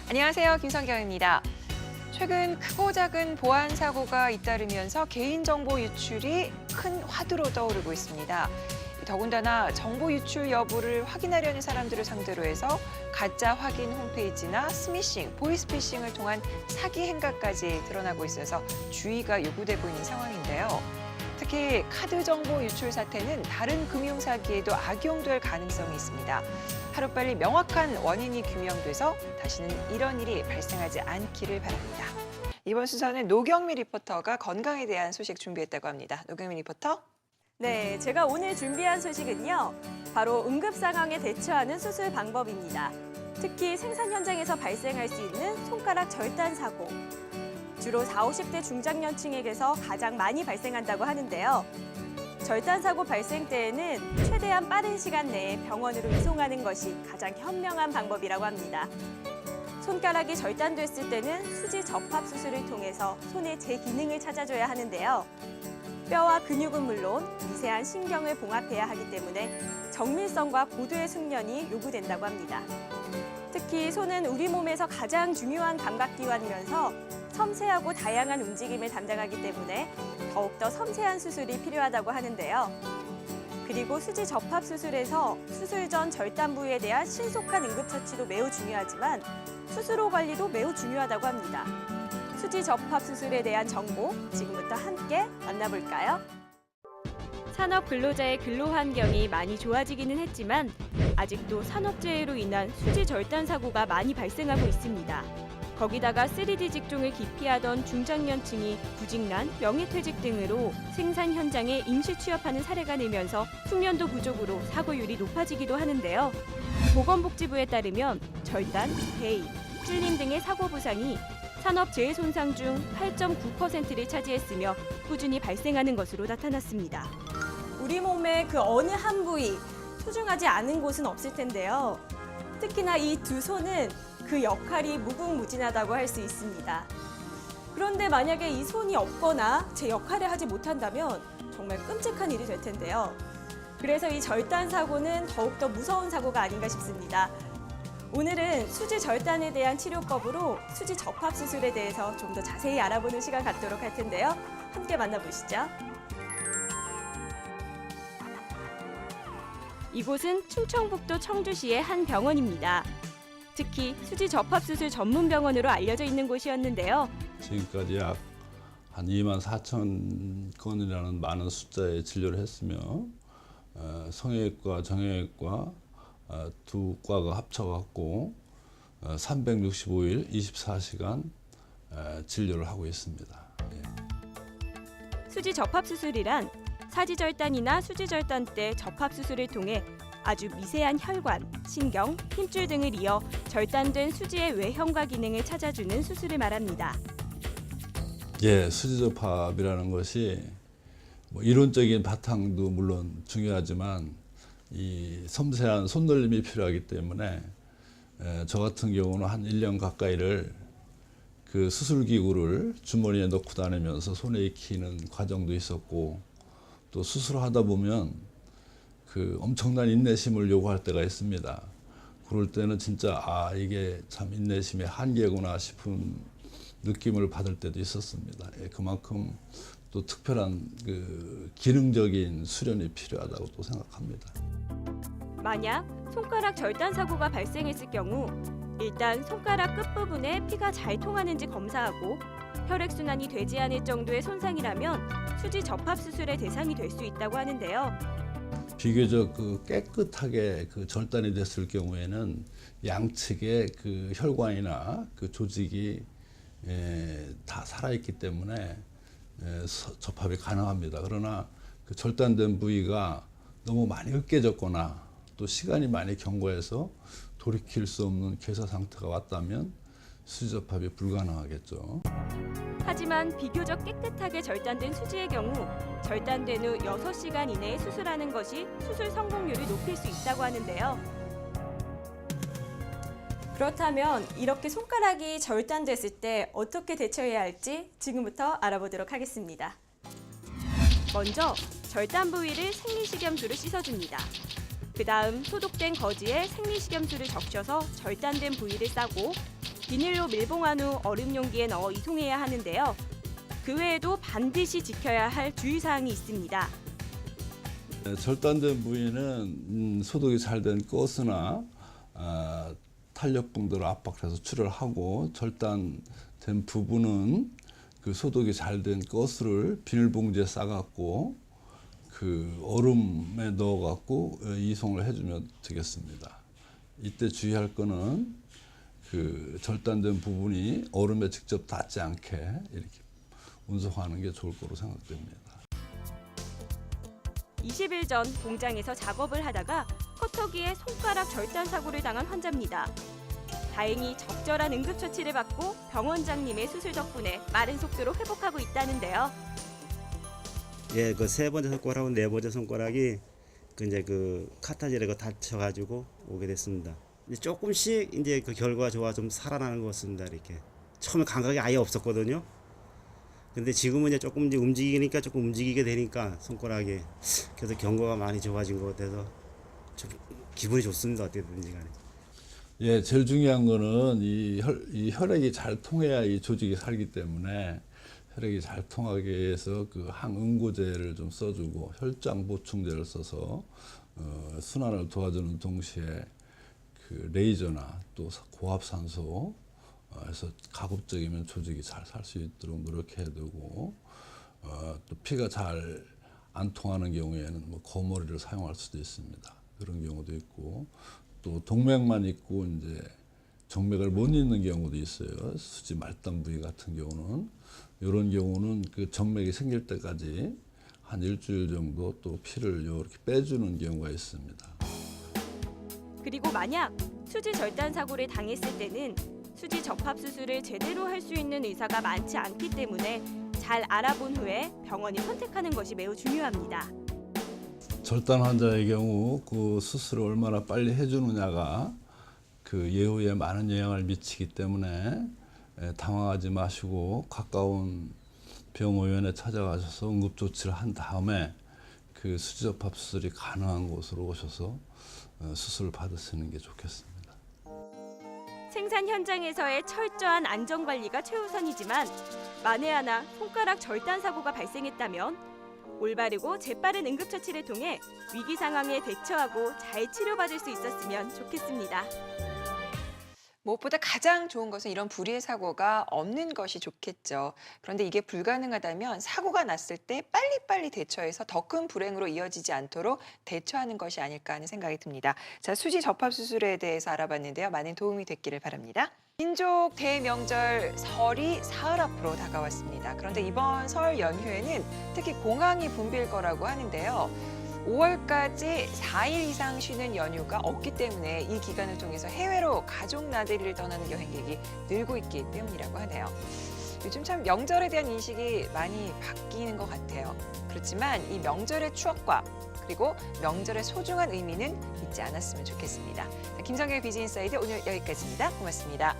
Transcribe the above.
안녕하세요. 김성경입니다. 최근 크고 작은 보안 사고가 잇따르면서 개인정보 유출이 큰 화두로 떠오르고 있습니다. 더군다나 정보 유출 여부를 확인하려는 사람들을 상대로 해서 가짜 확인 홈페이지나 스미싱, 보이스피싱을 통한 사기 행각까지 드러나고 있어서 주의가 요구되고 있는 상황인데요. 특히 카드 정보 유출 사태는 다른 금융 사기에도 악용될 가능성이 있습니다. 하루빨리 명확한 원인이 규명돼서 다시는 이런 일이 발생하지 않기를 바랍니다. 이번 순서는 노경미 리포터가 건강에 대한 소식 준비했다고 합니다. 노경미 리포터. 네, 제가 오늘 준비한 소식은요. 바로 응급 상황에 대처하는 수술 방법입니다. 특히 생산 현장에서 발생할 수 있는 손가락 절단 사고. 주로 40, 50대 중장년층에게서 가장 많이 발생한다고 하는데요. 절단 사고 발생 때에는 최대한 빠른 시간 내에 병원으로 이송하는 것이 가장 현명한 방법이라고 합니다. 손가락이 절단됐을 때는 수지 접합 수술을 통해서 손의 재기능을 찾아줘야 하는데요. 뼈와 근육은 물론 미세한 신경을 봉합해야 하기 때문에 정밀성과 고도의 숙련이 요구된다고 합니다. 특히 손은 우리 몸에서 가장 중요한 감각기관이면서 섬세하고 다양한 움직임을 담당하기 때문에 더욱더 섬세한 수술이 필요하다고 하는데요. 그리고 수지 접합 수술에서 수술 전 절단 부위에 대한 신속한 응급처치도 매우 중요하지만 수술 후 관리도 매우 중요하다고 합니다. 수지 접합 수술에 대한 정보 지금부터 함께 만나볼까요? 산업 근로자의 근로 환경이 많이 좋아지기는 했지만 아직도 산업재해로 인한 수지 절단 사고가 많이 발생하고 있습니다. 거기다가 3D 직종을 기피하던 중장년층이 구직난, 명예퇴직 등으로 생산 현장에 임시 취업하는 사례가 늘면서 숙련도 부족으로 사고율이 높아지기도 하는데요. 보건복지부에 따르면 절단, 베이, 찔림 등의 사고 부상이 산업재해 손상 중 8.9%를 차지했으며 꾸준히 발생하는 것으로 나타났습니다. 우리 몸의 그 어느 한 부위, 소중하지 않은 곳은 없을 텐데요. 특히나 이 두 손은 그 역할이 무궁무진하다고 할 수 있습니다. 그런데 만약에 이 손이 없거나 제 역할을 하지 못한다면 정말 끔찍한 일이 될 텐데요. 그래서 이 절단 사고는 더욱더 무서운 사고가 아닌가 싶습니다. 오늘은 수지 절단에 대한 치료법으로 수지 접합 수술에 대해서 좀 더 자세히 알아보는 시간 갖도록 할 텐데요. 함께 만나보시죠. 이곳은 충청북도 청주시의 한 병원입니다. 특히 수지 접합 수술 전문 병원으로 알려져 있는 곳이었는데요. 지금까지 약 한 2만 4천 건이라는 많은 숫자의 진료를 했으며 성형외과, 정형외과 두 과가 합쳐갖고 365일 24시간 진료를 하고 있습니다. 수지 접합 수술이란 사지 절단이나 수지 절단 때 접합 수술을 통해 아주 미세한 혈관, 신경, 힘줄 등을 이어 절단된 수지의 외형과 기능을 찾아주는 수술을 말합니다. 예, 수지 접합이라는 것이 이론적인 바탕도 물론 중요하지만 이 섬세한 손놀림이 필요하기 때문에 저 같은 경우는 한 1년 가까이를 그 수술기구를 주머니에 넣고 다니면서 손에 익히는 과정도 있었고 또 수술하다 보면 그 엄청난 인내심을 요구할 때가 있습니다. 그럴 때는 진짜 이게 참 인내심의 한계구나 싶은 느낌을 받을 때도 있었습니다. 그만큼 또 특별한 그 기능적인 수련이 필요하다고 또 생각합니다. 만약 손가락 절단 사고가 발생했을 경우 일단 손가락 끝부분에 피가 잘 통하는지 검사하고 혈액순환이 되지 않을 정도의 손상이라면 수지 접합 수술의 대상이 될 수 있다고 하는데요. 비교적 깨끗하게 절단이 됐을 경우에는 양측의 그 혈관이나 그 조직이 다 살아있기 때문에 접합이 가능합니다. 그러나 그 절단된 부위가 너무 많이 으깨졌거나 또 시간이 많이 경과해서 돌이킬 수 없는 괴사 상태가 왔다면 수지 접합이 불가능하겠죠. 하지만 비교적 깨끗하게 절단된 수지의 경우 절단된 후 6시간 이내에 수술하는 것이 수술 성공률을 높일 수 있다고 하는데요. 그렇다면 이렇게 손가락이 절단됐을 때 어떻게 대처해야 할지 지금부터 알아보도록 하겠습니다. 먼저 절단 부위를 생리식염수로 씻어줍니다. 그 다음 소독된 거즈에 생리식염수를 적셔서 절단된 부위를 싸고 비닐로 밀봉한 후 얼음 용기에 넣어 이송해야 하는데요. 그 외에도 반드시 지켜야 할 주의사항이 있습니다. 절단된 부위는 소독이 잘 된 가스나 탄력봉들을 압박해서 출혈하고, 절단된 부분은 그 소독이 잘 된 가스를 비닐봉지에 싸갖고 그 얼음에 넣어갖고 이송을 해주면 되겠습니다. 이때 주의할 거는 그 절단된 부분이 얼음에 직접 닿지 않게 이렇게 운송하는 게 좋을 거로 생각됩니다. 20일 전 공장에서 작업을 하다가 커터기에 손가락 절단 사고를 당한 환자입니다. 다행히 적절한 응급처치를 받고 병원장님의 수술 덕분에 빠른 속도로 회복하고 있다는데요. 예, 그 세 번째 손가락하고 네 번째 손가락이 이제 카타지를 다쳐가지고 오게 됐습니다. 이제 조금씩 이제 그 결과가 좋아 좀 살아나는 것 같습니다. 이렇게 처음에 감각이 아예 없었거든요. 근데 지금은 이제 조금 이제 움직이니까 조금 움직이게 되니까 손가락이, 그래서 경과가 많이 좋아진 것 같아서 좀 기분이 좋습니다. 어떻게든지 간에. 예, 제일 중요한 거는 이 혈액이 잘 통해야 이 조직이 살기 때문에, 혈액이 잘 통하게 해서 그 항응고제를 좀 써주고 혈장 보충제를 써서 순환을 도와주는 동시에 그 레이저나 또 고압산소 해서 가급적이면 조직이 잘 살 수 있도록 노력해야 되고, 또 피가 잘 안 통하는 경우에는 뭐 거머리를 사용할 수도 있습니다. 그런 경우도 있고, 또 동맥만 있고 이제 정맥을 못 잇는 경우도 있어요. 수지 말단 부위 같은 경우는, 이런 경우는 그 정맥이 생길 때까지 한 일주일 정도 또 피를 이렇게 빼주는 경우가 있습니다. 그리고 만약 수지 절단 사고를 당했을 때는 수지 접합 수술을 제대로 할 수 있는 의사가 많지 않기 때문에 잘 알아본 후에 병원이 선택하는 것이 매우 중요합니다. 절단 환자의 경우 그 수술을 얼마나 빨리 해주느냐가 그 예후에 많은 영향을 미치기 때문에 당황하지 마시고 가까운 병원에 찾아가셔서 응급조치를 한 다음에 그 수지접합 수술이 가능한 곳으로 오셔서 수술을 받으시는 게 좋겠습니다. 생산 현장에서의 철저한 안전관리가 최우선이지만 만에 하나 손가락 절단 사고가 발생했다면 올바르고 재빠른 응급처치를 통해 위기 상황에 대처하고 잘 치료받을 수 있었으면 좋겠습니다. 무엇보다 가장 좋은 것은 이런 불의의 사고가 없는 것이 좋겠죠. 그런데 이게 불가능하다면 사고가 났을 때 빨리빨리 대처해서 더 큰 불행으로 이어지지 않도록 대처하는 것이 아닐까 하는 생각이 듭니다. 자, 수지 접합 수술에 대해서 알아봤는데요. 많은 도움이 됐기를 바랍니다. 민족 대명절 설이 사흘 앞으로 다가왔습니다. 그런데 이번 설 연휴에는 특히 공항이 붐빌 거라고 하는데요. 5월까지 4일 이상 쉬는 연휴가 없기 때문에 이 기간을 통해서 해외로 가족 나들이를 떠나는 여행객이 늘고 있기 때문이라고 하네요. 요즘 참 명절에 대한 인식이 많이 바뀌는 것 같아요. 그렇지만 이 명절의 추억과 그리고 명절의 소중한 의미는 잊지 않았으면 좋겠습니다. 김성경의 비즈인사이드 오늘 여기까지입니다. 고맙습니다.